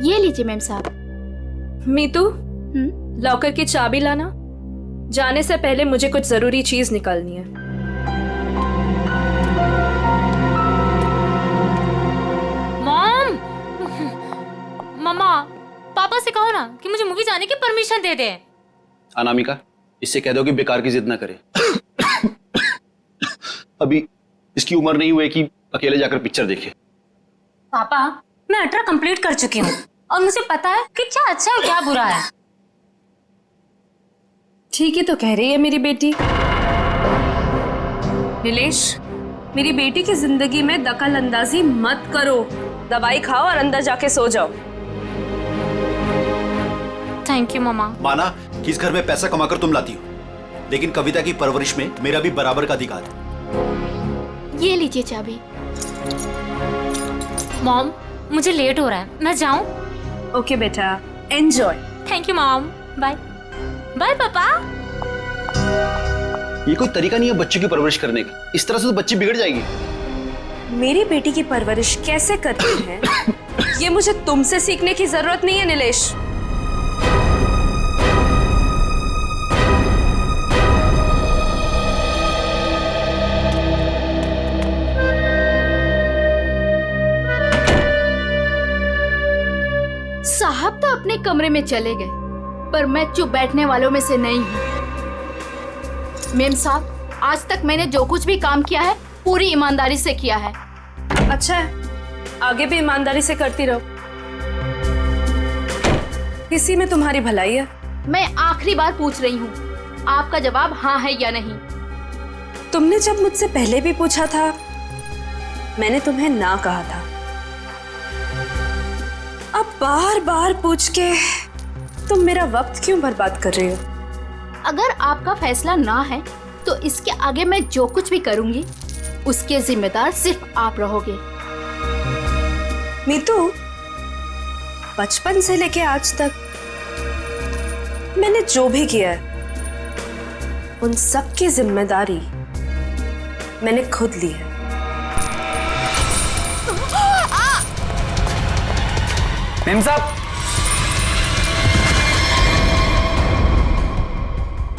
ये लीजिए मैम साहब। मीतू, लॉकर की चाबी लाना। जाने से पहले मुझे कुछ जरूरी चीज निकालनी है। मॉम, मम्मा, पापा से कहो ना कि मुझे मूवी जाने की परमिशन दे दे। अनामिका, इससे कह दो कि बेकार की जिद ना करे। अभी इसकी उम्र नहीं हुई कि अकेले जाकर पिक्चर देखे। पापा, मैं 18 कंप्लीट कर चुकी हूँ और मुझे पता है कि क्या अच्छा है क्या बुरा है। ठीक ही तो कह रही है मेरी बेटी। नीलेश, मेरी बेटी की जिंदगी में दखल अंदाजी मत करो। दवाई खाओ और अंदर जाके सो जाओ। थैंक यू मम्मा। माना कि इस घर में पैसा कमाकर तुम लाती हो, लेकिन कविता की परवरिश में मेरा भी बराबर का अधिकार है। ये लीजिए चाबी। मॉम, मुझे लेट हो रहा है, मैं जाऊं? ओके बेटा, enjoy. Thank you mom, bye. Bye पापा। ये कोई तरीका नहीं है बच्चों की परवरिश करने का। इस तरह से तो बच्ची बिगड़ जाएगी। मेरी बेटी की परवरिश कैसे करते हैं ये मुझे तुमसे सीखने की जरूरत नहीं है नीलेश। साहब तो अपने कमरे में चले गए, पर मैं चुप बैठने वालों में से नहीं हूँ। मेम साहब, आज तक मैंने जो कुछ भी काम किया है पूरी ईमानदारी से किया है। अच्छा है, आगे भी ईमानदारी से करती रहो। इसी में तुम्हारी भलाई है। मैं आखिरी बार पूछ रही हूँ, आपका जवाब हाँ है या नहीं? तुमने जब मुझसे पहले भी पूछा था, मैंने तुम्हें ना कहा था। अब बार बार पूछ के तुम मेरा वक्त क्यों बर्बाद कर रही हो? अगर आपका फैसला ना है तो इसके आगे मैं जो कुछ भी करूंगी उसके जिम्मेदार सिर्फ आप रहोगे। मीतू, बचपन से लेके आज तक मैंने जो भी किया है उन सब की जिम्मेदारी मैंने खुद ली है। मेम साहब,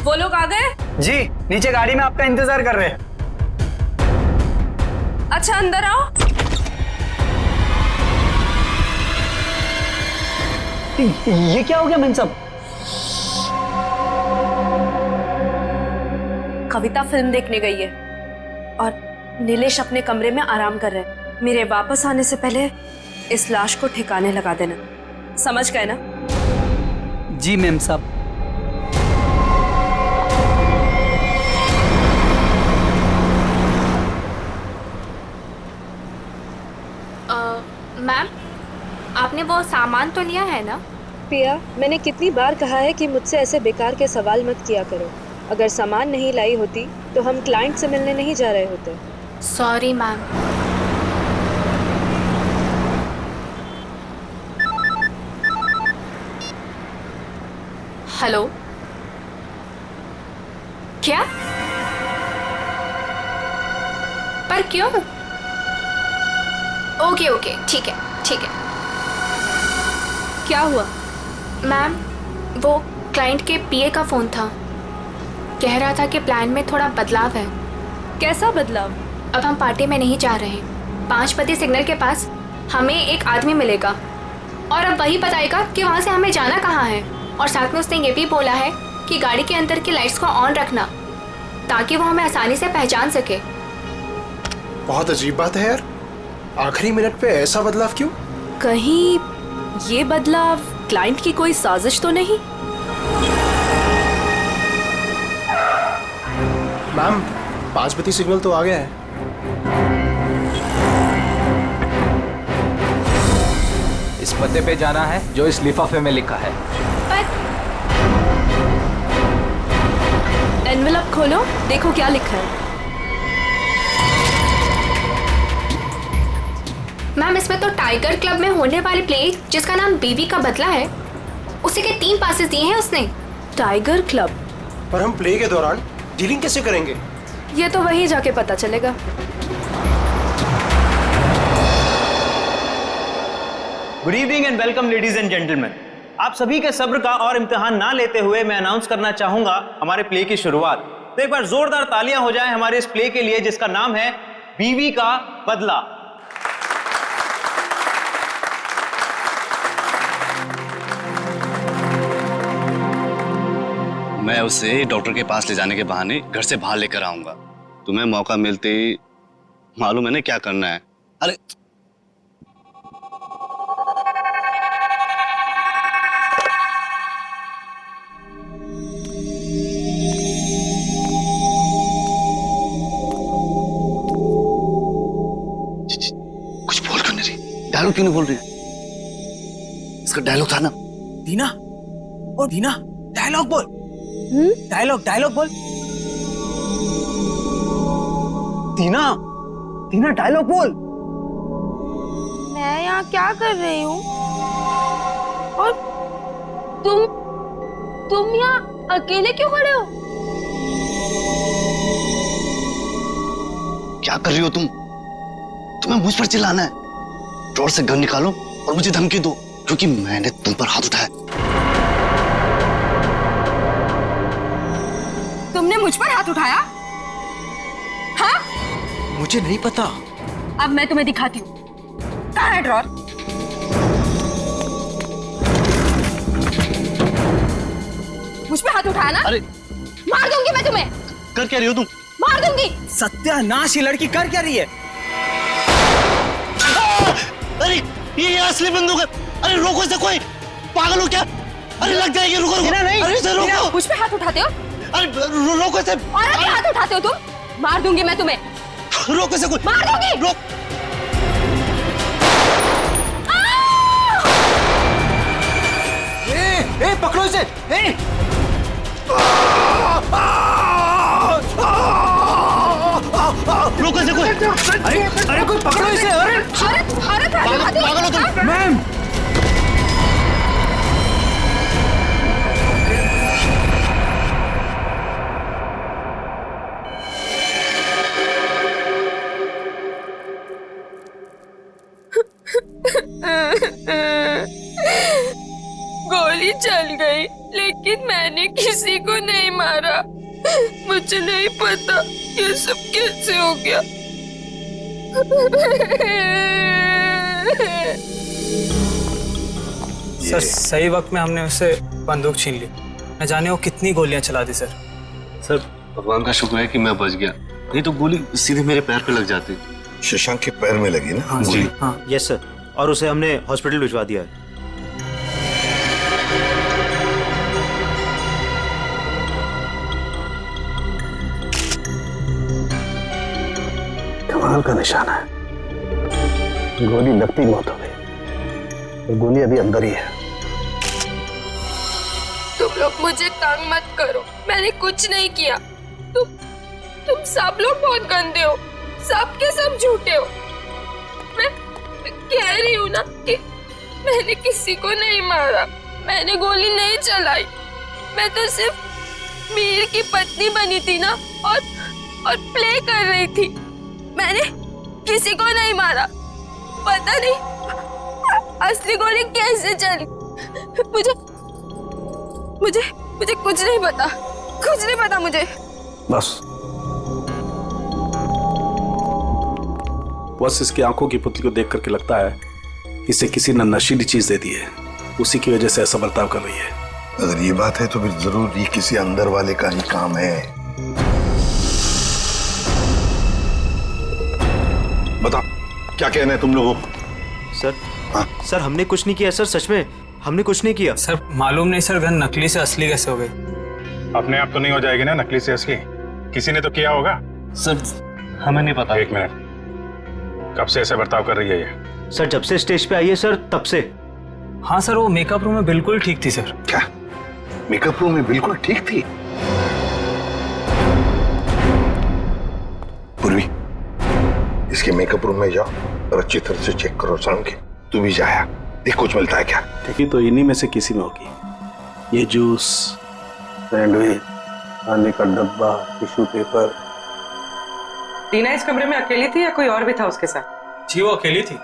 वो लोग आ गए? जी नीचे गाड़ी में आपका इंतजार कर रहे हैं। अच्छा, अंदर आओ। ये क्या हो गया मेम साहब? कविता फिल्म देखने गई है और नीलेश अपने कमरे में आराम कर रहे हैं। मेरे वापस आने से पहले इस लाश को ठिकाने लगा देना, समझ गए ना? जी मेम साहब। मैम, आपने वो सामान तो लिया है ना? पिया, मैंने कितनी बार कहा है कि मुझसे ऐसे बेकार के सवाल मत किया करो। अगर सामान नहीं लाई होती तो हम क्लाइंट से मिलने नहीं जा रहे होते। Sorry ma'am. हेलो, क्या? पर क्यों? ओके ओके, ठीक है ठीक है। क्या हुआ? मैम, वो क्लाइंट के पीए का फोन था। कह रहा था कि प्लान में थोड़ा बदलाव है। कैसा बदलाव? अब हम पार्टी में नहीं जा रहे। 5 बजे सिग्नल के पास हमें एक आदमी मिलेगा और अब वही बताएगा कि वहाँ से हमें जाना कहाँ है। और साथ में उसने ये भी बोला है कि गाड़ी के अंदर की लाइट्स को ऑन रखना ताकि वो हमें आसानी से पहचान सके। बहुत अजीब बात है यार, आखिरी मिनट पे ऐसा बदलाव क्यों? कहीं ये बदलाव क्लाइंट की कोई साजिश तो नहीं? मैम, 5 बजे सिग्नल तो आ गया है। इस पते पे जाना है जो इस लिफाफे में लिखा है। एनवेलप खोलो, देखो क्या लिखा है। मैम, इसमें तो टाइगर क्लब में होने वाले प्ले जिसका नाम बीवी का बदला है उसी के 3 पासेस दिए हैं उसने। Tiger club? पर हम प्ले के दौरान डीलिंग कैसे करेंगे? ये तो वहीं जाके पता चलेगा। Good evening and welcome ladies and gentleman. आप सभी के सब्र का और इम्तिहान ना लेते हुए मैं अनाउंस करना चाहूंगा हमारे प्ले की शुरुआत। तो एक बार जोरदार तालियां हो जाएं हमारे इस प्ले के लिए जिसका नाम है बीवी का बदला। मैं उसे डॉक्टर के पास ले जाने के बहाने घर से बाहर लेकर आऊंगा। तुम्हें मौका मिलते ही मालूम है ना क्या करना है। अरे कुछ बोल क्यों नहीं रही? डायलॉग क्यों नहीं बोल रही? इसका डायलॉग था ना। दीना, ओ दीना, डायलॉग बोल। डायलॉग बोल। दीना, दीना डायलॉग बोल। मैं यहाँ क्या कर रही हूँ? और तुम यहाँ अकेले क्यों खड़े हो? क्या कर रही हो तुम? तुम्हें मुझ पर चिल्लाना है? ड्रॉर से गन निकालो और मुझे धमकी दो, क्योंकि मैंने तुम पर हाथ उठाया। तुमने मुझ पर हाथ उठाया? हाँ? मुझे नहीं पता। अब मैं तुम्हें दिखाती हूँ। कहाँ है ड्रॉर? मुझ पे हाथ उठाया ना? अरे मार दूंगी मैं तुम्हें। कर क्या रही हो तुम? मार दूंगी। सत्यानाश, ये लड़की कर क्या रही है? अरे ये असली बंदूक है। अरे रोको इसे, कोई पागल हो क्या? अरे लग जाएगी, रुको रुको। नहीं, अरे इसे रोको। मुझ पे हाथ उठाते हो? अरे रोको इसे। और अभी हाथ उठाते हो तुम? मार दूंगी मैं तुम्हें। रोको इसे, कोई मार दूंगी। रोक। ए, पकड़ो इसे। रोको इसे कोई। अरे कोई पकड़ो इसे। अरे पागल हो तुम? मैम, गोली चल गई, लेकिन मैंने किसी को नहीं मारा। मुझे नहीं पता ये सब कैसे हो गया। सर, सही वक्त में हमने उससे बंदूक छीन ली। न जाने वो कितनी गोलियां चला दी सर। सर भगवान का शुक्र है कि मैं बच गया, नहीं तो गोली सीधे मेरे पैर पे लग जाती। शशांक के पैर में लगी ना? हाँ जी हाँ। यस सर, और उसे हमने हॉस्पिटल भिजवा दिया है। कमाल का निशाना है। गोली लगती मौत हो गई, और गोली अभी अंदर ही है। तुम लोग मुझे तंग मत करो, मैंने कुछ नहीं किया। तुम सब लोग बहुत गंदे हो, सब के सब झूठे हो। मैं कह रही हूँ ना कि मैंने किसी को नहीं मारा, मैंने गोली नहीं चलाई। मैं तो सिर्फ मीर की पत्नी बनी थी ना, और प्ले कर रही थी। मैंने किसी को नहीं मारा। पता नहीं असली गोली कैसे चली। मुझे कुछ नहीं पता मुझे। बस इसकी आंखों की पुतली को देख करके लगता है इसे किसी ने नशीली चीज दे दी है, उसी की वजह से ऐसा बर्ताव कर रही है। अगर ये बात है तो फिर जरूर ये किसी अंदर वाले का ही काम है। बताओ क्या कहना है तुम लोगों को? सर हमने कुछ नहीं किया सर, सच में हमने कुछ नहीं किया। सर मालूम नहीं सर, गन नकली से असली कैसे हो गई? अपने आप तो नहीं हो जाएगी ना नकली से असली, किसी ने तो किया होगा। सर हमें नहीं पता। एक मिनट, कब से ऐसे बर्ताव कर रही है ये? सर जब से स्टेज पे आई है सर, तब से। हाँ सर, वो मेकअप रूम में बिल्कुल ठीक थी सर। क्या मेकअप रूम में बिल्कुल ठीक थी? पूर्वी, इसके मेकअप रूम में जाओ और अच्छी तरह से चेक करो। सामने तू भी जाया, देख कुछ मिलता है क्या। ठीक, तो इन्हीं में से किसी में होगी। ये जूस, सैंडविच, खाने का डब्बा, टिश्यू पेपर। टीना इस कमरे में अकेली थी या कोई और भी था उसके साथ? जी वो अकेली थी।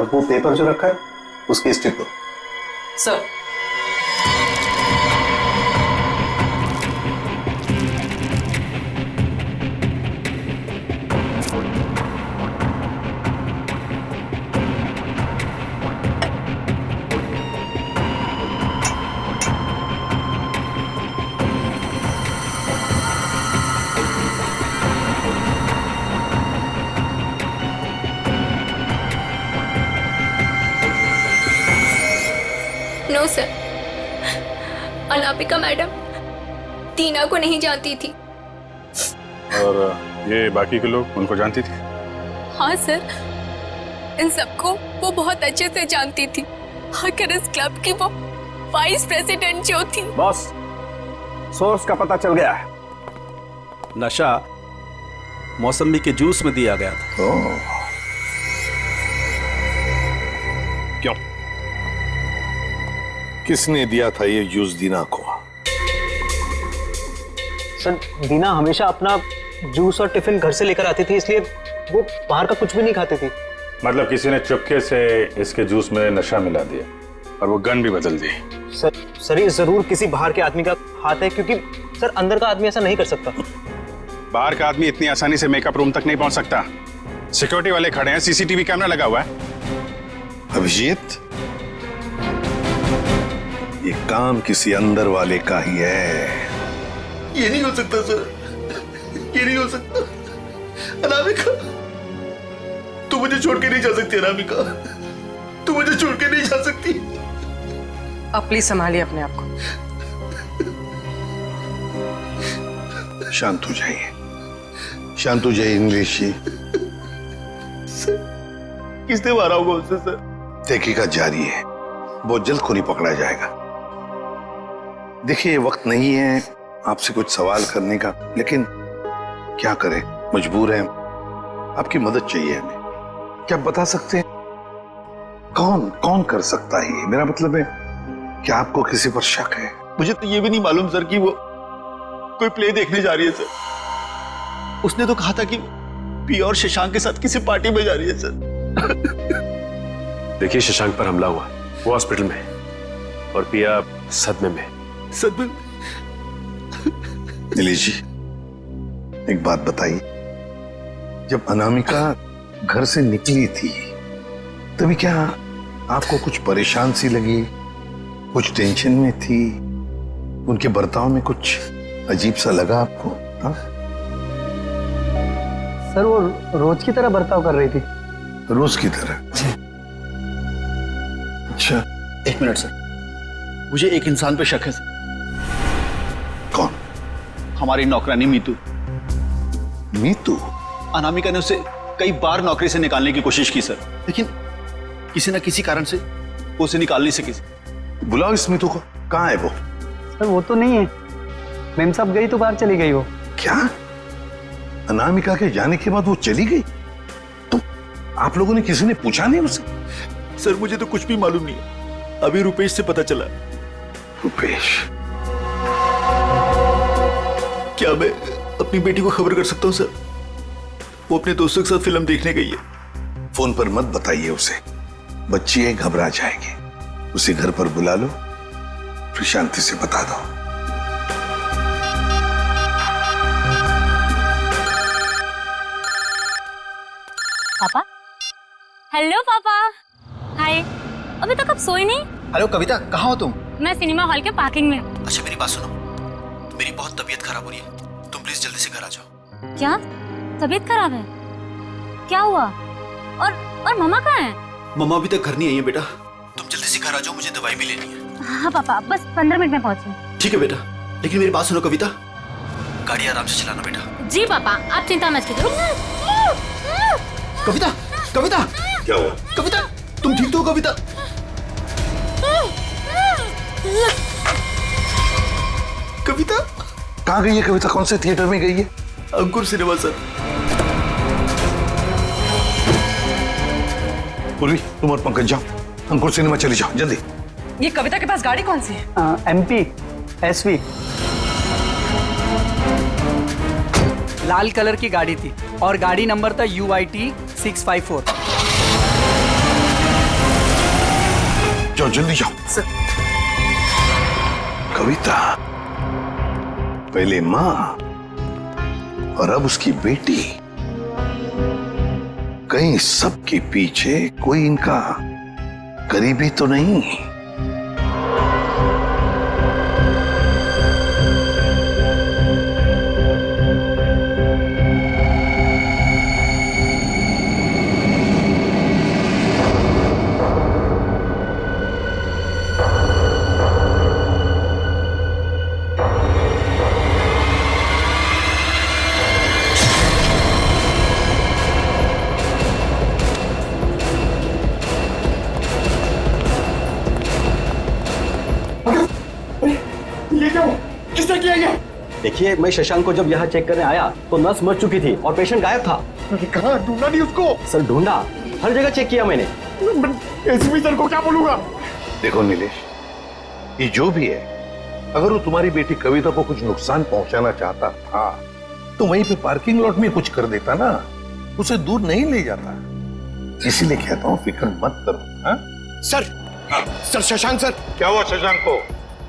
और वो पेपर जो रखा है उसकी स्टिक दो। Sir no sir, Anamika madam Tina को नहीं जानती थी। और ये बाकी के लोग उनको जानती थी? हाँ सर, इन सबको वो बहुत अच्छे से जानती थी। आखिर इस क्लब की वो वाइस प्रेसिडेंट जो थी। बॉस, सोर्स का पता चल गया है। नशा मौसमी के जूस में दिया गया था। क्यों? किसने दिया था ये जूस दीना को? सर, दीना हमेशा अपना जूस और टिफिन घर से लेकर आती थी, इसलिए वो बाहर का कुछ भी नहीं खाती थी। मतलब किसी ने चुपके से इसके जूस में नशा मिला दिया और वो गन भी बदल दी। सर ये जरूर किसी बाहर के आदमी का हाथ है, क्योंकि सर अंदर का आदमी ऐसा नहीं कर सकता। बाहर का आदमी इतनी आसानी से मेकअप रूम तक नहीं पहुंच सकता। सिक्योरिटी वाले खड़े हैं, सीसीटीवी कैमरा लगा हुआ है। अभिजीत, ये काम किसी अंदर वाले का ही है। ये नहीं हो सकता सर, ये नहीं हो सकता। अनामिका, तू मुझे छोड़ के नहीं जा सकती। अनामिका, तू मुझे छोड़ के नहीं जा सकती। आप प्लीज संभालिए अपने आप को। शांत हो जाइए, शांत हो जाइए इंग्लिश जी। किसने मारा होगा उससे सर? तहकीकात जारी है, बहुत जल्द खूनी पकड़ा जाएगा। देखिए, ये वक्त नहीं है आपसे कुछ सवाल करने का, लेकिन क्या करें, मजबूर हैं। आपकी मदद चाहिए हमें। क्या बता सकते हैं कौन कौन कर सकता है ये? मेरा मतलब है, क्या आपको किसी पर शक है? मुझे तो ये भी नहीं मालूम सर कि वो कोई प्ले देखने जा रही है सर। उसने तो कहा था कि पिया और शशांक के साथ किसी पार्टी में जा रही है सर। देखिए, शशांक पर हमला हुआ, वो हॉस्पिटल में है और पिया सदमे में। सदमे? नीलेश जी, एक बात बताइए, जब अनामिका घर से निकली थी तभी क्या आपको कुछ परेशान सी लगी, कुछ टेंशन में थी? उनके बर्ताव में कुछ अजीब सा लगा आपको? हाँ? सर, वो रोज की तरह बर्ताव कर रही थी। रोज की तरह? अच्छा, एक मिनट सर, मुझे एक इंसान पे शक है सर। कौन? हमारी नौकरानी मीतू। मीतू? अनामिका ने उसे कई बार नौकरी से निकालने की कोशिश की सर, लेकिन किसी न किसी कारण से वो उसे निकाल नहीं सकी। बुलाओ इस मीतू को। कहाँ है वो? सर, वो तो नहीं है। मैम साहब गई तो बाहर चली गई वो। क्या? अनामिका के जाने के बाद वो चली गई? तो आप लोगों ने किसी ने पूछा नहीं उसे? सर, मुझे तो कुछ भी मालूम नहीं है। अभी रुपेश से पता चला। रुपेश? क्या मैं अपनी बेटी को खबर कर सकता हूँ सर? वो अपने दोस्तों के साथ फिल्म देखने गई है। फोन पर मत बताइए उसे, बच्ची है, घबरा जाएगी। उसे घर पर बुला लो, फिर शांति से बता दो। पापा? हेलो पापा। हाय। अभी तक आप सोए नहीं? हेलो कविता, कहाँ हो तुम? मैं सिनेमा हॉल के पार्किंग में। अच्छा, मेरी बात सुनो, मेरी बहुत तबीयत खराब हो रही है, तुम प्लीज जल्दी से घर आ जाओ। क्या तबीयत खराब है? क्या हुआ? और मम्मा कहाँ है? मम्मा अभी तक घर नहीं आई है बेटा, तुम जल्दी से घर आ जाओ, मुझे दवाई भी लेनी है। हाँ पापा, बस 15 मिनट में पहुंची। ठीक है बेटा, लेकिन मेरी बात सुनो कविता, गाड़ी आराम से चलाना बेटा। जी पापा, आप चिंता मत कीजिए। कविता, कविता, क्या हुआ? कविता, तुम ठीक तो हो कविता? कविता कहाँ गई है कविता? कौन से थिएटर में गई है? अंकुर सिनेमा सर। पूर्वी, तुम और पंकज जाओ, अंकुर सिनेमा चले जाओ जल्दी। ये कविता के पास गाड़ी कौन सी है? MP SV। लाल कलर की गाड़ी थी और गाड़ी नंबर था UIT 654। जाओ जल्दी जाओ। सर। कविता, पहले माँ और अब उसकी बेटी, कहीं सबके पीछे कोई इनका करीबी तो नहीं? किसने किया ये? देखिए, मैं शशांक को जब यहाँ चेक करने आया तो नर्स मर चुकी थी और पेशेंट गायब था। कहाँ ढूंढा नहीं उसको? सर ढूंढा, हर जगह चेक किया मैंने। एसपी सर को क्या बोलूंगा? देखो नीलेश, ये जो भी है, अगर वो तुम्हारी बेटी कविता को कुछ नुकसान पहुंचाना चाहता था तो वहीं पे पार्किंग लॉट में कुछ कर देता ना, उसे दूर नहीं ले जाता। इसीलिए कहता हूँ फिक्र मत करो। हाँ? Sir Shashank sir. क्या हुआ शशांक को?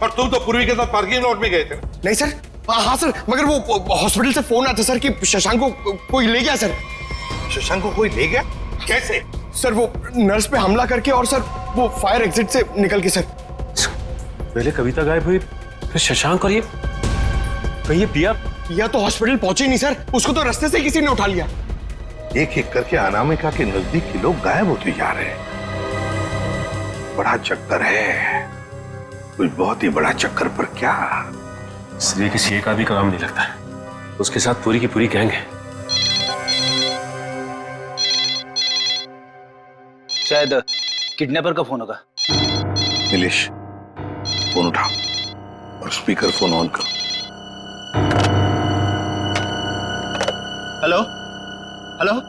और तुम तो पूर्वी के साथ पार्किंग लॉट में गए थे। नहीं सर, हाँ सर, मगर वो हॉस्पिटल से फोन आया था सर कि शशांक को कोई ले गया सर। शशांक को कोई ले गया? कैसे? सर वो नर्स पे हमला करके और सर वो फायर एग्जिट से निकल के। सर पहले कविता गायब हुई, फिर शशांक, और ये कहीं ये पिया तो हॉस्पिटल पहुंचे नहीं सर, उसको तो रास्ते से किसी ने उठा लिया। एक एक करके अनामिका के नजदीक के लोग गायब होते जा रहे हैं। बड़ा चक्कर है, कुछ बहुत ही बड़ा चक्कर। पर क्या सिर्फ किसी एक आदमी का काम नहीं लगता है, उसके साथ पूरी की पूरी गैंग है। शायद किडनैपर का फोन होगा। नीलेश, फोन उठाओ और स्पीकर फोन ऑन करो। Hello hello.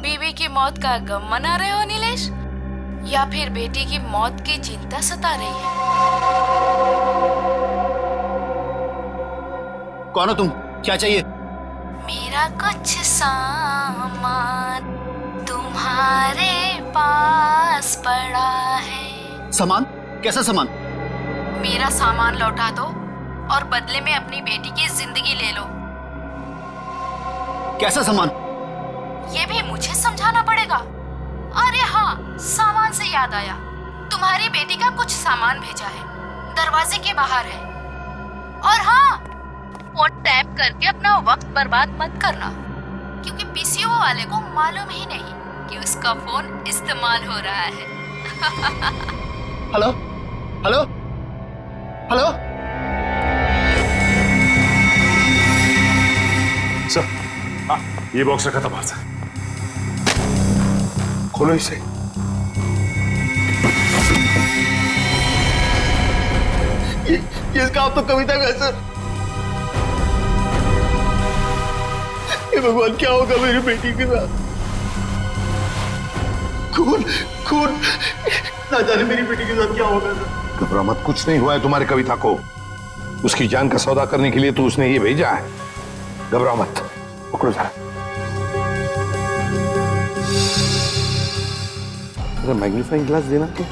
बीवी की मौत का गम मना रहे हो नीलेश, या फिर बेटी की मौत की चिंता सता रही है? कौन हो तुम? क्या चाहिए? मेरा कुछ सामान तुम्हारे पास पड़ा है। सामान? कैसा सामान? मेरा सामान लौटा दो और बदले में अपनी बेटी की जिंदगी ले लो। कैसा सामान? ये भी मुझे समझाना पड़ेगा? अरे हाँ, सामान से याद आया, तुम्हारी बेटी का कुछ सामान भेजा है, दरवाजे के बाहर है। और हाँ, फोन टैप करके अपना वक्त बर्बाद मत करना, क्योंकि पीसीओ वाले को मालूम ही नहीं कि उसका फोन इस्तेमाल हो रहा है। Hello hello hello. सर, हाँ, ये बॉक्स रखा था बाहर से। खोलो इसे। ये इसका आप तो कविता का है सर। ये भगवान, क्या होगा मेरी बेटी के साथ? खून खून, ना जाने मेरी बेटी के साथ क्या होगा सर। घबरा मत, कुछ नहीं हुआ है तुम्हारी कविता को। उसकी जान का सौदा करने के लिए तो उसने ये भेजा है। घबरा मत, पकड़ो जरा। मैग्नीफाइंग ग्लास देना तो।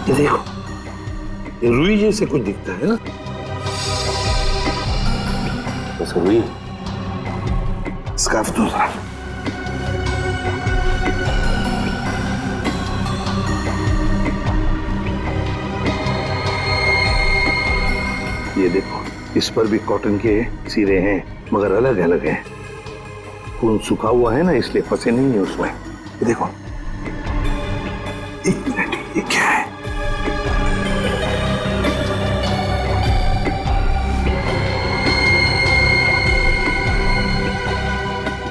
ये देखो, ये रुई जैसे कुछ दिखता है ना? तो रुई। स्कार्फ दो जरा। ये देखो, इस पर भी कॉटन के सिरे हैं, मगर अलग अलग हैं। खून सूखा हुआ है ना, इसलिए फंसे नहीं है उसमें। ये देखो। एक मिनट, ये क्या है?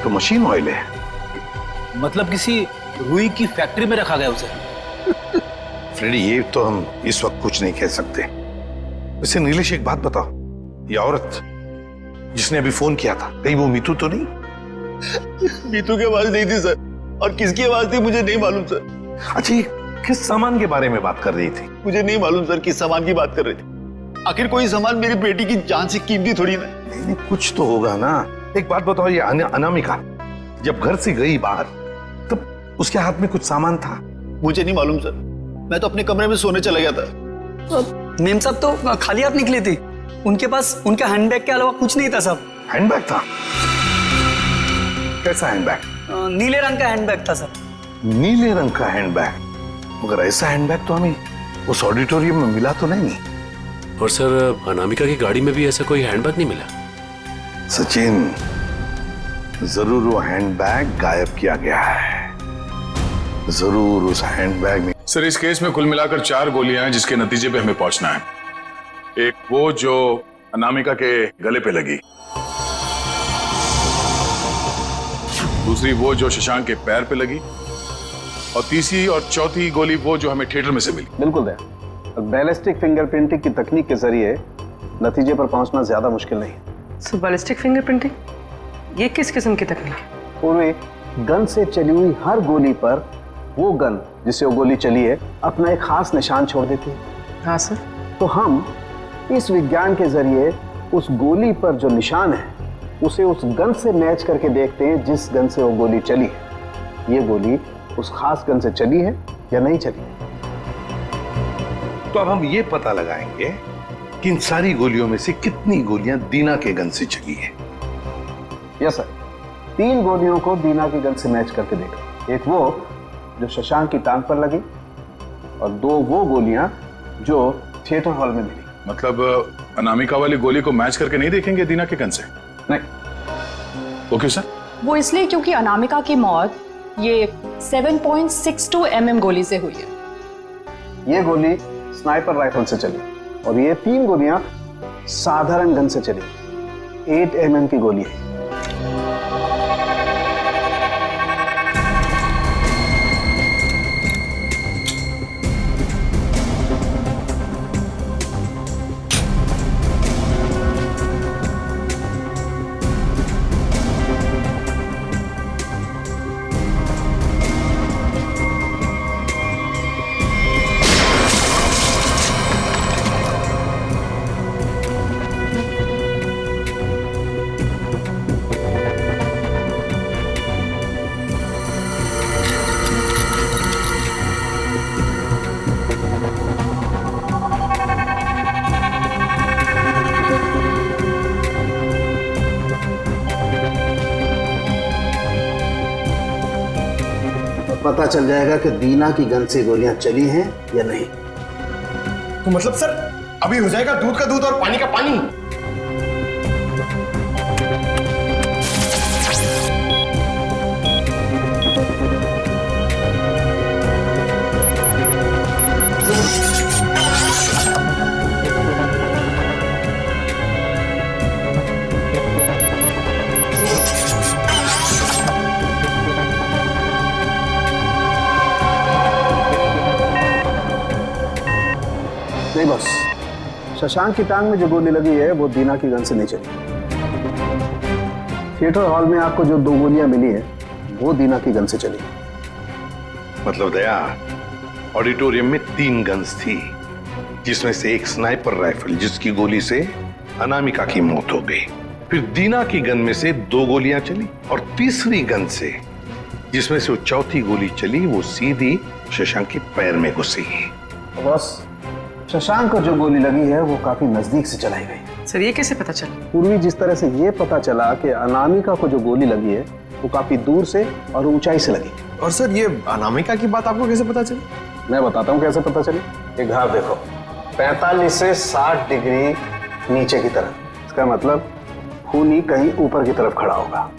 तो मशीन ऑयल है। मतलब किसी रुई की फैक्ट्री में रखा गया उसे। फ्रेडी, ये तो हम इस वक्त कुछ नहीं कह सकते। वैसे नीलेश, एक बात बताओ, ये औरत जिसने अभी फोन किया था, कहीं वो मीतू तो नहीं? मीतू की आवाज नहीं थी सर, और किसकी आवाज थी मुझे नहीं मालूम सर। अच्छा, ये किस सामान के बारे में बात कर रही थी? मुझे नहीं मालूम सर किस सामान की बात कर रही थी। आखिर कोई सामान मेरी बेटी की जान से कीमती थोड़ी ना। नहीं, कुछ तो होगा ना। एक बात बताओ, ये अनामिका, जब घर से गई बाहर तब उसके हाथ में कुछ सामान था? मुझे नहीं मालूम सर, मैं तो अपने कमरे में सोने चला गया था। मेम साहब तो खाली हाथ निकली थी, उनके पास उनके हैंडबैग के अलावा कुछ नहीं था साहब। हैंडबैग था? कैसा हैंडबैग? नीले रंग का हैंडबैग था सर। नीले रंग का हैंडबैग? मगर ऐसा हैंडबैग तो हमें उस ऑडिटोरियम में मिला तो नहीं। और सर अनामिका की गाड़ी में भी ऐसा कोई हैंडबैग नहीं मिला। सचिन, जरूर वो हैंडबैग गायब किया गया है, जरूर उस हैंडबैग में। सर इस केस में कुल मिलाकर 4 गोलियां हैं जिसके नतीजे पे हमें पहुंचना है। एक वो जो अनामिका के गले पे लगी, दूसरी वो जो शशांक के पैर पे लगी, और तीसरी और चौथी गोली वो जो हमें थिएटर में से मिली। बिल्कुल दया, बैलिस्टिक फिंगरप्रिंटिंग की तकनीक के जरिए नतीजे पर पहुंचना ज्यादा मुश्किल नहीं है। सो बैलिस्टिक फिंगरप्रिंटिंग ये किस किस्म की तकनीक है? पूर्वी गन से चली हुई हर गोली पर वो गन जिससे वो गोली चली है अपना एक खास निशान छोड़ देती है। हाँ सर। तो हम इस विज्ञान के जरिए उस गोली पर जो निशान है उसे उस गन से मैच करके देखते हैं जिस गन से वो गोली चली है। ये गोली उस खास गन से चली है या नहीं चली है। तो अब हम ये पता लगाएंगे कि इन सारी गोलियों में से कितनी गोलियां दीना के गन से चली है। यस सर, 3 गोलियों को दीना की गन से मैच करके देखा। एक वो जो शशांक की टांग पर लगी और 2 वो गोलियां जो थिएटर हॉल में मिली। मतलब अनामिका वाली गोली को मैच करके नहीं देखेंगे दीना के गन से? नहीं। वो क्यों सर? वो इसलिए क्योंकि अनामिका की मौत ये 7.62 mm गोली से हुई है। ये गोली स्नाइपर राइफल से चली और ये 3 गोलियां साधारण गन से चली। 8 mm की गोली है। पता चल जाएगा कि दीना की गन से गोलियां चली हैं या नहीं। तो मतलब सर अभी हो जाएगा दूध का दूध और पानी का पानी। नहीं बस, शशांक की टांग में जो गोली लगी है वो दीना की गन से नहीं चली। थिएटर हॉल में आपको जो 2 गोलियां मिली हैं वो दीना की गन से चली। मतलब दया, ऑडिटोरियम में 3 गन्स थी जिसमें से एक स्नाइपर राइफल जिसकी गोली से अनामिका की मौत हो गई। फिर दीना की गन में से 2 गोलियां चली और तीसरी गन से जिसमें से वो चौथी गोली चली वो सीधी शशांक के पैर में घुसी। बस शशांक को जो गोली लगी है वो काफी नजदीक से चलाई गई। सर ये कैसे पता चला? पूर्वी जिस तरह से ये पता चला कि अनामिका को जो गोली लगी है वो काफी दूर से और ऊंचाई से लगी। और सर ये अनामिका की बात आपको कैसे पता चली? मैं बताता हूँ कैसे पता चली। एक घाव देखो, 45 से 60 डिग्री नीचे की तरफ, इसका मतलब खूनी कहीं ऊपर की तरफ खड़ा होगा।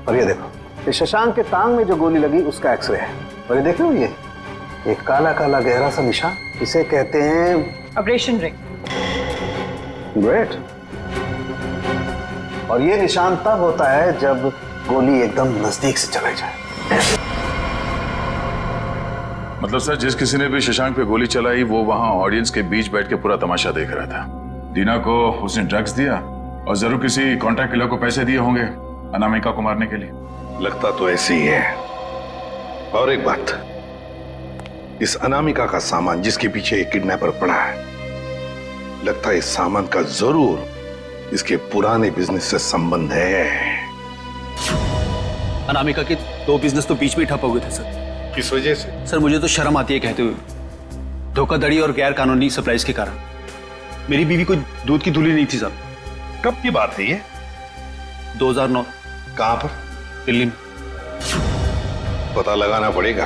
और ये देखो, ये शशांक के टांग में जो गोली लगी उसका एक्सरे है। और ये देखो, ये एक काला काला गहरा सा निशान, इसे कहते हैं अब्रेशन रिंग। ग्रेट। और ये निशान तब होता है जब गोली एकदम नजदीक से चलाई जाए। मतलब सर जिस किसी ने भी शशांक पे गोली चलाई वो वहां ऑडियंस के बीच बैठ के पूरा तमाशा देख रहा था। दीना को उसने ड्रग्स दिया और जरूर किसी कॉन्ट्रैक्ट किलर को पैसे दिए होंगे अनामिका को मारने के लिए। लगता तो ऐसे ही है। और एक बात, इस अनामिका का सामान जिसके पीछे एक किडनैपर पड़ा है, लगता है इस सामान का जरूर इसके पुराने बिजनेस से संबंध है। अनामिका के 2 बिजनेस तो बीच में ठप हो गए थे सर। किस वजह से? सर मुझे तो शर्म आती है कहते हुए, धोखाधड़ी और गैर कानूनी सप्लाईज के कारण। मेरी बीवी कोई दूध की धुली नहीं थी सर। कब की बात है ये? 2009। कहां पर? दिल्ली में। पता लगाना पड़ेगा।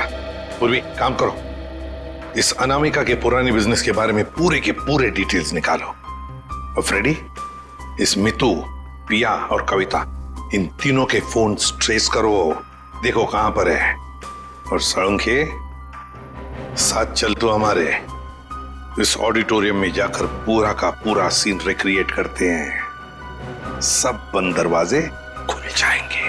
पूर्वी काम करो, इस अनामिका के पुराने बिजनेस के बारे में पूरे के पूरे डिटेल्स निकालो। और फ्रेडी, इस मितू, पिया और कविता, इन तीनों के फोन ट्रेस करो, देखो कहां पर है। और सड़ंखे साथ चल तो हमारे, इस ऑडिटोरियम में जाकर पूरा का पूरा सीन रिक्रिएट करते हैं। सब बंद दरवाजे खुल जाएंगे।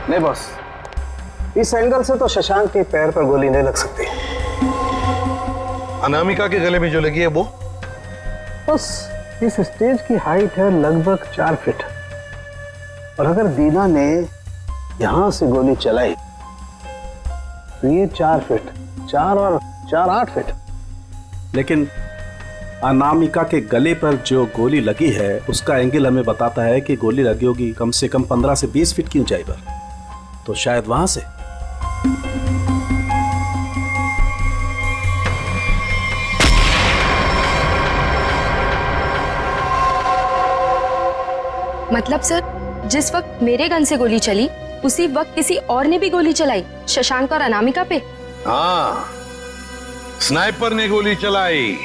नहीं बॉस, इस एंगल से तो शशांक के पैर पर गोली नहीं लग सकती। अनामिका के गले में जो लगी है वो? बस इस स्टेज की हाइट है लगभग 4 फीट, और अगर दीना ने यहां से गोली चलाई तो ये 4 फीट, 4 और 4 8 फीट। लेकिन अनामिका के गले पर जो गोली लगी है उसका एंगल हमें बताता है कि गोली लगी होगी कम से कम 15 से 20 फीट की ऊंचाई पर, तो शायद वहां से। मतलब सर, जिस वक्त मेरे गन से गोली चली उसी वक्त किसी और ने भी गोली चलाई शशांक और अनामिका पे? हाँ, स्नाइपर ने गोली चलाई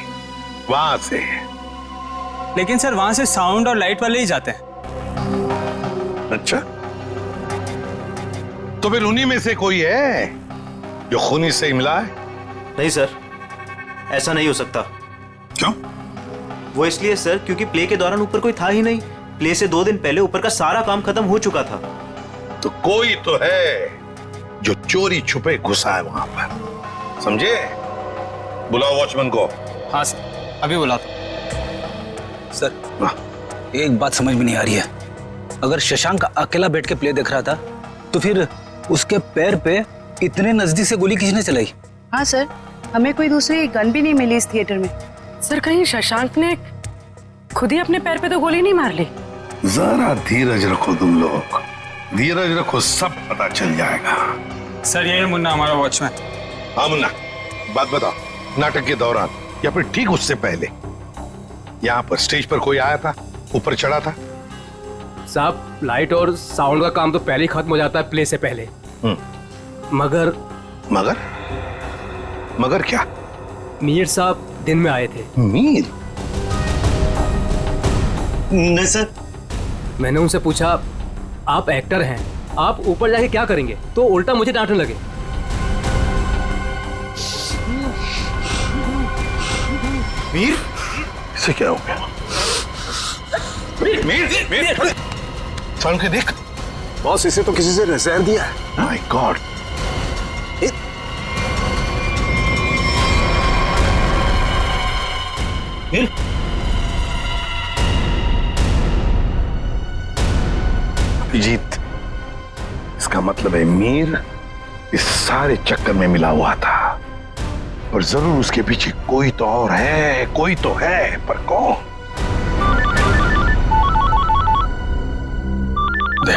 वहां से। लेकिन सर वहां से साउंड और लाइट वाले ही जाते हैं। अच्छा, तो फिर उन्हीं में से कोई है जो खूनी से मिला है? नहीं सर, ऐसा नहीं हो सकता। क्यों? वो इसलिए सर क्योंकि प्ले के दौरान ऊपर कोई था ही नहीं। प्ले से 2 दिन पहले ऊपर का सारा काम खत्म हो चुका था। तो कोई तो है जो चोरी छुपे घुसा है वहां पर, समझे? बुलाओ वॉचमैन को। हाँ सर, अभी बुलाता। सर एक बात समझ में नहीं आ रही है, अगर शशांक अकेला बैठ के प्ले देख रहा था तो फिर उसके पैर पे इतने नजदीक से गोली किसने चलाई? हाँ सर, हमें कोई दूसरी गन भी नहीं मिली इस थिएटर में। सर कहीं शशांक ने खुद ही अपने पैर पे तो गोली नहीं मार ली? जरा धीरज रखो तुम लोग, धीरज रखो, सब पता चल जाएगा। सर ये मुन्ना हमारा वॉचमैन। हाँ मुन्ना, बात बताओ, नाटक के दौरान या फिर ठीक उससे पहले यहाँ पर स्टेज पर कोई आया था, ऊपर चढ़ा था? साहब लाइट और साउंड का काम तो पहले ही खत्म हो जाता है प्ले से पहले। मगर मगर मगर क्या? मीर साहब दिन में आए थे। मीर? नहीं सर। मैंने उनसे पूछा, आप एक्टर हैं, आप ऊपर जाके क्या करेंगे? तो उल्टा मुझे डांटने लगे। मीर? इसे क्या हो गया? मीर, मीर, मीर, साउंड के देख। बॉस, इसे तो किसी से जहर दिया है। My God. मीर? अभिजीत, इसका मतलब है मीर इस सारे चक्कर में मिला हुआ था, पर जरूर उसके पीछे कोई तो और है, कोई तो है, पर कौन? दे।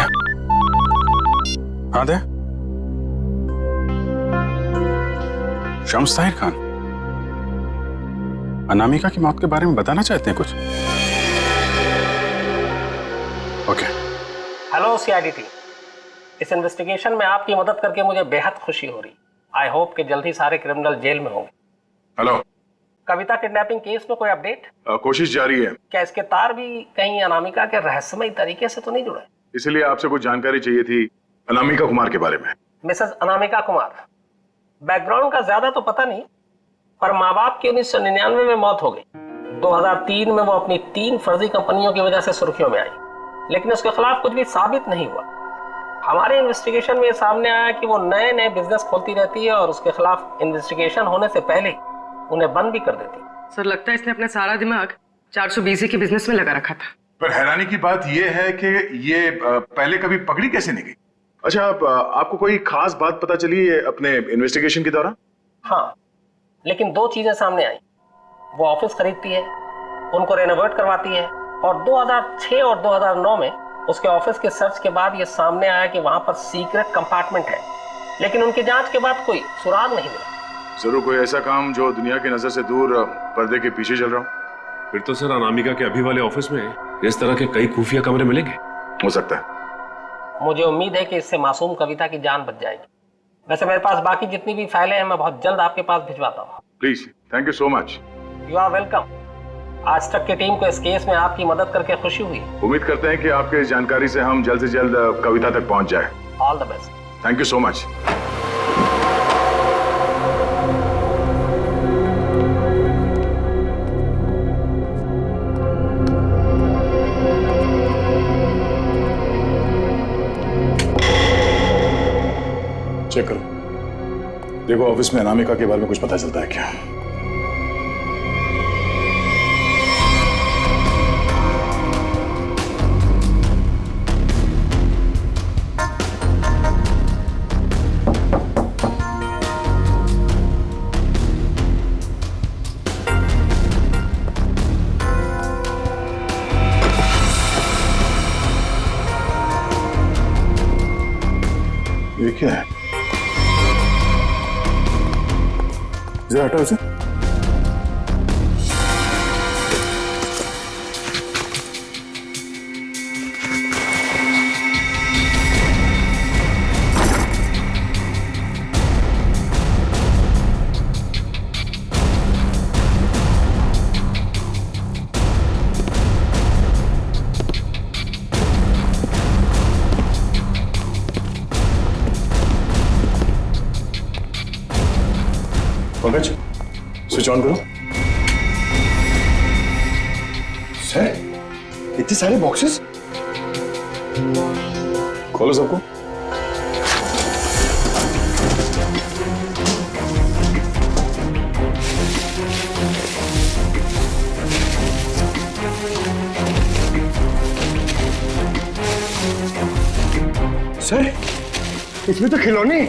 हाँ दे। शम्स ताहिर खान, अनामिका की मौत के बारे में बताना चाहते हैं कुछ? ओके। हेलो सीआईडी टीम, इस इन्वेस्टिगेशन में आपकी मदद करके मुझे बेहद खुशी हो रही। आई होप कि जल्द ही सारे क्रिमिनल जेल में होंगे। हेलो, कविता किडनैपिंग केस में कोई अपडेट? कोशिश जारी है। क्या इसके तार भी कहीं अनामिका के रहस्यमयी तरीके से तो नहीं जुड़े? इसीलिए आपसे कुछ जानकारी चाहिए थी अनामिका कुमार के बारे में। मिसेस अनामिका कुमार, बैकग्राउंड का ज्यादा तो पता नहीं, पर माँ बाप की 1999 में मौत हो गई। 2003 में वो अपनी 3 फर्जी कंपनियों की वजह से सुर्खियों में आई, लेकिन उसके खिलाफ कुछ भी साबित नहीं हुआ। हमारे इन्वेस्टिगेशन में सामने आया कि वो नए नए बिजनेस खोलती रहती है और उसके खिलाफ इन्वेस्टिगेशन होने से पहले उन्हें बंद भी कर देती। सर लगता है इसने अपना सारा दिमाग 420 के बिजनेस में लगा रखा था। पर हैरानी की बात यह है कि ये पहले कभी पकड़ी कैसे नहीं गई? अच्छा, आपको कोई खास बात पता चली है अपने इन्वेस्टिगेशन के दौरान? हाँ, लेकिन 2 चीजें सामने आई। वो ऑफिस खरीदती है, उनको रेनोवेट करवाती है, और 2006 और 2009 में उसके ऑफिस के सर्च के बाद ये सामने आया कि वहां पर सीक्रेट कंपार्टमेंट है, लेकिन उनकी जांच के बाद कोई सुराग नहीं मिला। जरूर कोई ऐसा काम जो दुनिया की नजर से दूर पर्दे के पीछे चल रहा हो। फिर तो सर अनामिका के अभी वाले ऑफिस में इस तरह के कई खुफिया कमरे मिलेंगे। हो सकता है। मुझे उम्मीद है कि इससे मासूम कविता की जान बच जाएगी। वैसे मेरे पास बाकी जितनी भी फाइलें हैं मैं बहुत जल्द आपके पास भिजवाता हूँ। Please, thank you so much. You are welcome. आज तक की टीम को इस केस में आपकी मदद करके खुशी हुई। उम्मीद करते हैं कि आपके जानकारी से हम जल्द से जल्द कविता तक पहुंच जाए। All the best. Thank you so much. Check करो, देखो ऑफिस में अनामिका के बारे में कुछ पता चलता है क्या? ये क्या है? जरा हटाओ इसे। पंकज, स्विच ऑन करो। सर, इतने सारे बॉक्सेस? खोलो सबको। सर, इसमें तो खिलौने।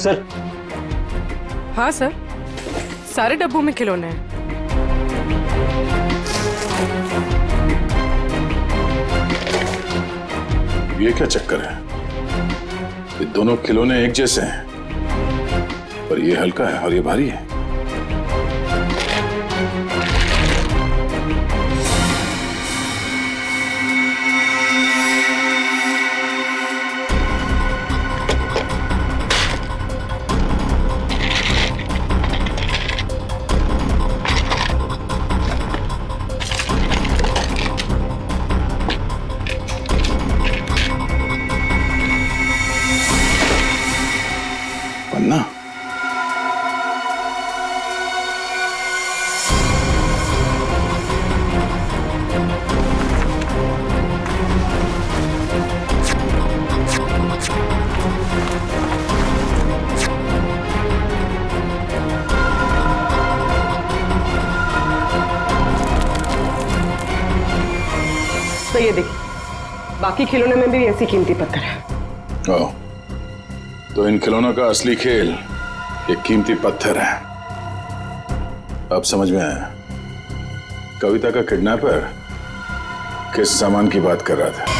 सर। हाँ सर, सारे डब्बों में खिलौने हैं। ये क्या चक्कर है? ये दोनों खिलौने एक जैसे हैं, पर ये हल्का है और ये भारी है। पन्ना? तो ये देखिए, बाकी खिलौने में भी ऐसी कीमती पत्थर है। ओह, तो इन खिलौनों का असली खेल एक कीमती पत्थर है। अब समझ में आया। कविता का किडनैपर किस सामान की बात कर रहा था।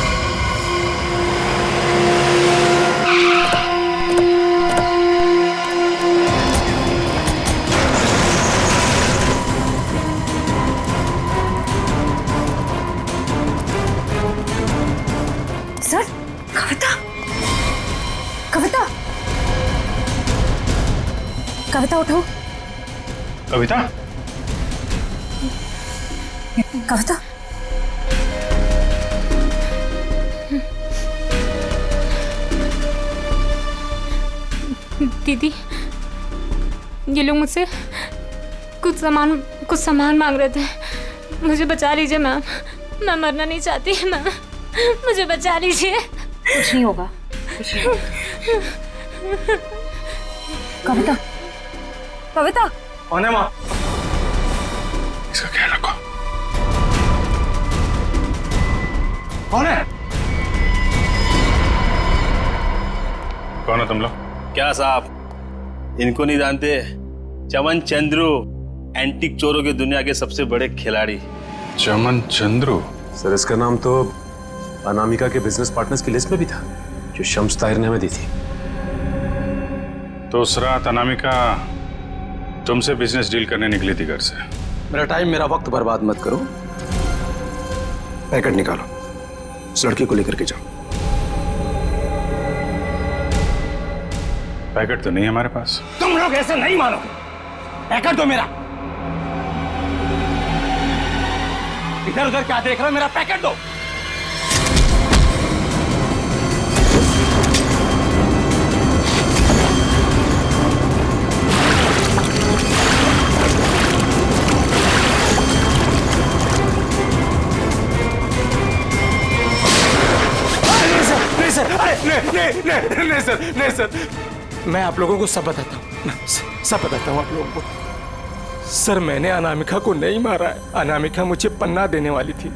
सर, कविता, कविता, कविता उठो। कविता? कविता, दीदी, ये लोग मुझसे कुछ सामान मांग रहे थे। मुझे बचा लीजिए मैम, मैं मरना नहीं चाहती मैम, मुझे बचा लीजिए। कुछ नहीं होगा, कुछ नहीं होगा। कविता, कविता, कौन है माँ? इसका ख्याल रखो। कौन है? कौन हो तुम लोग? क्या साहब, इनको नहीं जानते? चमन चंद्रू, एंटीक चोरों की दुनिया के सबसे बड़े खिलाड़ी। चमन चंद्रू? सर इसका नाम तो अनामिका के बिजनेस पार्टनर्स की लिस्ट में भी था जो शम्स ताहिर ने हमें दी थी। तो उस रात अनामिका तुमसे बिजनेस डील करने निकली थी घर से? मेरा टाइम, मेरा वक्त बर्बाद मत करो। पैकेट निकालो, उस लड़की को लेकर के जाओ। पैकेट तो नहीं है हमारे पास। तुम लोग ऐसे नहीं मानोगे। पैकेट दो मेरा। इधर उधर क्या देख रहे हो? मेरा पैकेट दो। नहीं सर, मैं आप लोगों को सब बताता हूँ, सब बताता हूँ आप लोगों को। सर मैंने अनामिका को नहीं मारा है। अनामिका मुझे पन्ना देने वाली थी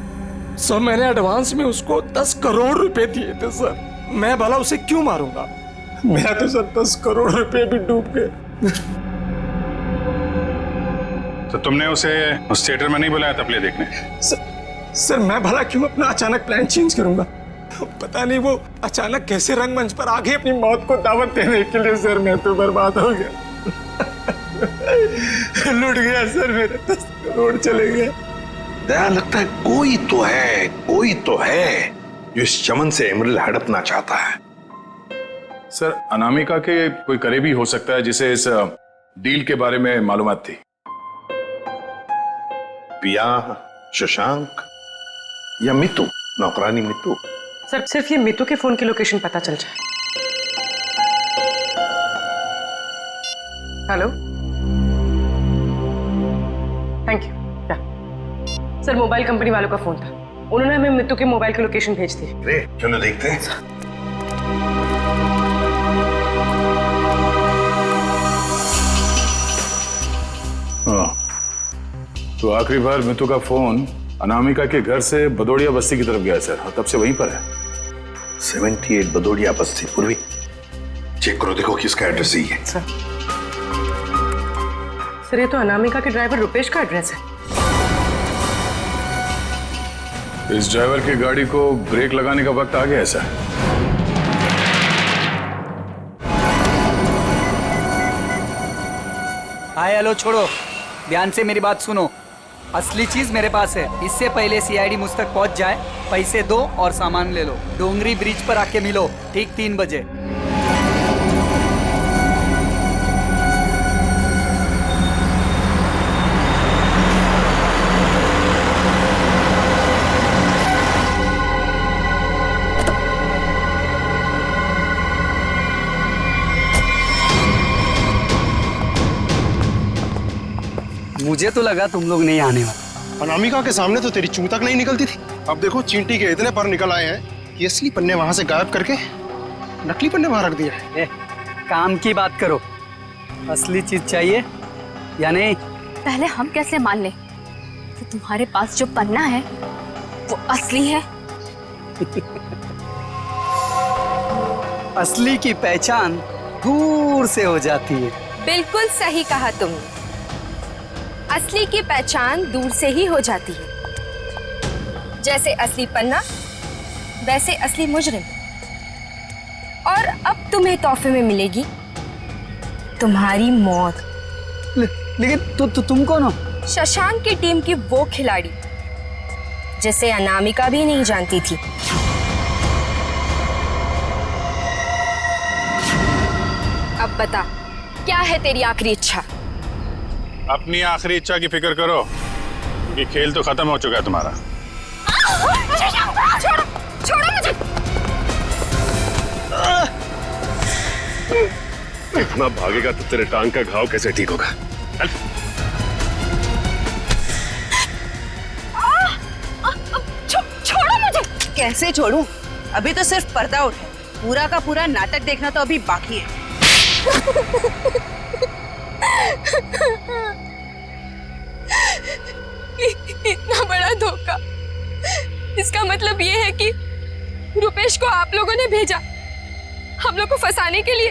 सर। मैंने एडवांस में उसको 10 करोड़ रुपए दिए थे सर। मैं भला उसे क्यों मारूंगा? मेरा तो सर 10 करोड़ रुपए भी डूब गए। तो तुमने उसे उस थिएटर में नहीं बुलाया था प्ले देखने? सर मैं भला क्यों अपना अचानक प्लान चेंज करूंगा? पता नहीं वो अचानक कैसे रंगमंच पर आगे अपनी मौत को दावत देने के लिए। सर मैं तो बर्बाद हो गया। लुट गया सर, मेरे 10 करोड़ चले गए। दया, लगता है कोई तो है जो इस चमन से एमरल्ड हड़पना चाहता है। सर अनामिका के कोई करीबी हो सकता है जिसे इस डील के बारे में मालूमात थी। पिया, शशांक या मितू, नौकरानी मितू। सर सिर्फ ये मितू के फोन की लोकेशन पता चल जाए। Hello, thank you. Sir mobile company वालों का फोन था, उन्होंने हमें मितू के मोबाइल की लोकेशन भेज दी। चलो देखते हैं। तो आखिरी बार मितू का फोन अनामिका के घर से बदौड़िया बस्ती की तरफ गया सर, और तब से वहीं पर है। 78 बदौड़िया बस्ती। पूर्वी चेक करो, देखो किसका एड्रेस ही है। सर ये तो अनामिका के ड्राइवर रुपेश का एड्रेस है। इस ड्राइवर की गाड़ी को ब्रेक लगाने का वक्त आ गया है सर। हाय हेलो छोड़ो, ध्यान से मेरी बात सुनो। असली चीज मेरे पास है। इससे पहले सीआईडी मुझ तक पहुंच जाए, पैसे दो और सामान ले लो। डोंगरी ब्रिज पर आके मिलो ठीक 3 बजे। मुझे तो लगा तुम लोग नहीं आने वाले। अनामिका के सामने तो तेरी चूं तक नहीं निकलती थी। अब देखो चींटी के इतने पर निकल आए हैं कि असली पन्ने वहां से गायब करके नकली पन्ने वहां रख दिया है। काम की बात करो, असली चीज चाहिए या नहीं? पहले हम कैसे मान लें कि तुम्हारे पास जो पन्ना है वो असली है? असली की पहचान दूर से हो जाती है। बिल्कुल सही कहा तुमने, असली की पहचान दूर से ही हो जाती है। जैसे असली पन्ना वैसे असली मुजरिम। और अब तुम्हें तोहफे में मिलेगी तुम्हारी मौत। लेकिन तुम कौन हो? शशांक की टीम की वो खिलाड़ी जिसे अनामिका भी नहीं जानती थी। अब बता, क्या है तेरी आखिरी इच्छा? अपनी आखिरी इच्छा की फिक्र करो, क्योंकि खेल तो खत्म हो चुका है तुम्हारा। छोड़ो, छोड़ो मुझे। इतना भागेगा तो तेरे टांग का घाव कैसे ठीक होगा? चल। छोड़ो मुझे। कैसे छोड़ूं? अभी तो सिर्फ पर्दा उठा, पूरा का पूरा नाटक देखना तो अभी बाकी है। इतना बड़ा धोखा। इसका मतलब ये है कि रुपेश को आप लोगों ने भेजा, हम लोग को फंसाने के लिए।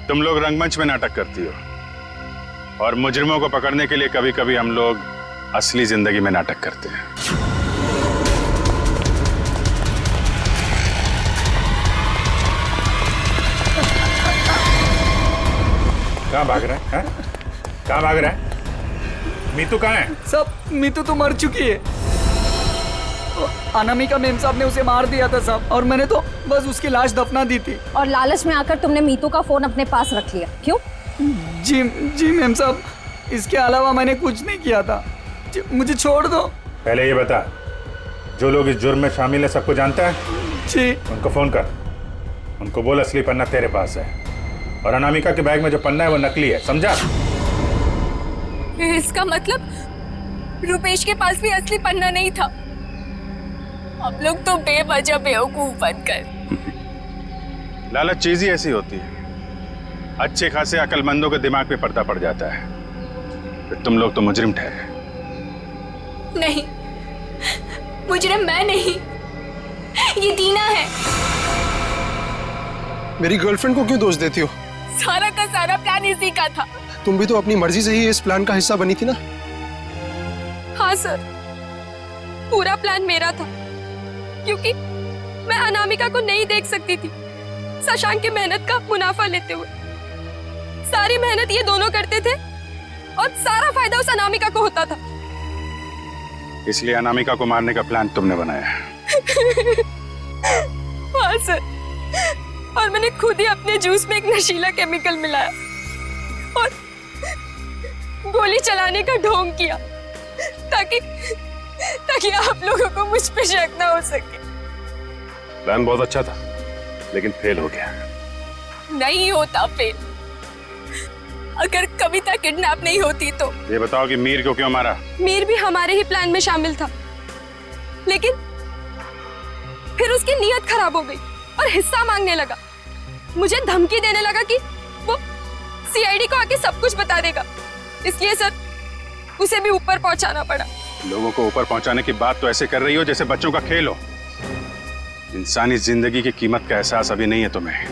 तुम लोग रंगमंच में नाटक करती हो और मुजरिमों को पकड़ने के लिए कभी कभी हम लोग असली जिंदगी में नाटक करते हैं। कहाँ भाग रहा है? कहाँ भाग रहा है? मीतू कहाँ है? सब मीतू तो मर चुकी है। अनामिका मेम साहब ने उसे मार दिया था साहब, और मैंने तो बस उसकी लाश दफना दी थी। और लालच में आकर तुमने मीतू का फोन अपने पास रख लिया, क्यों? जी मेम साहब, इसके अलावा मैंने कुछ नहीं किया था। मुझे छोड़ दो। पहले ये बता, जो लोग इस जुर्म में शामिल है सबको जानता है? जी। उनको फोन कर, उनको बोल असली पन्ना तेरे पास है और अनामिका के बैग में जो पन्ना है वो नकली है, समझा? इसका मतलब रुपेश के पास भी असली पन्ना नहीं था। हम लोग तो बेवजह बेवकूफ बनकर। लालच चीज ही ऐसी होती है, अच्छे खासे अकलमंदों के दिमाग पे पर्दा पड़ जाता है, फिर तुम लोग तो मुजरिम ठहरे। नहीं, मुजरिम मैं नहीं, ये दीना है। मेरी गर्लफ्रेंड को क्यों दोष देती हो? सारा का सारा प्लान इसी का था। तुम भी तो अपनी मर्जी से ही इस प्लान का हिस्सा बनी थी ना? हाँ सर, पूरा प्लान मेरा था, क्योंकि मैं अनामिका को नहीं देख सकती थी शशांक की मेहनत का मुनाफा लेते हुए। सारी मेहनत ये दोनों करते थे और सारा फायदा उस अनामिका को होता था। इसलिए अनामिका को मारने का प्लान तुमने बनाया है। हाँ सर, और मैंने खुद ही अपने जूस में एक नशीला केमिकल मिलाया और गोली चलाने का ढोंग किया ताकि आप लोगों को मुझ पे शक ना हो सके। प्लान बहुत अच्छा था, लेकिन फेल हो गया। नहीं होता फेल। अगर कविता किडनैप नहीं होती तो। ये बताओ कि मीर को क्यों मारा? मीर भी हमारे ही प्लान में शामिल था, लेकिन फिर उसकी नीयत खराब हो गई और हिस्सा मांगने लगा। मुझे धमकी देने लगा कि वो सीआईडी को आके सब कुछ बता देगा। इसलिए सर, उसे भी ऊपर पहुंचाना पड़ा। लोगों को ऊपर पहुंचाने की बात तो ऐसे कर रही हो जैसे बच्चों का खेल हो। इंसानी जिंदगी की कीमत का एहसास अभी नहीं है तुम्हें,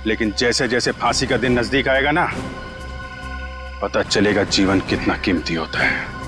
लेकिन जैसे जैसे फांसी का दिन नजदीक आएगा ना, पता चलेगा जीवन कितना कीमती होता है।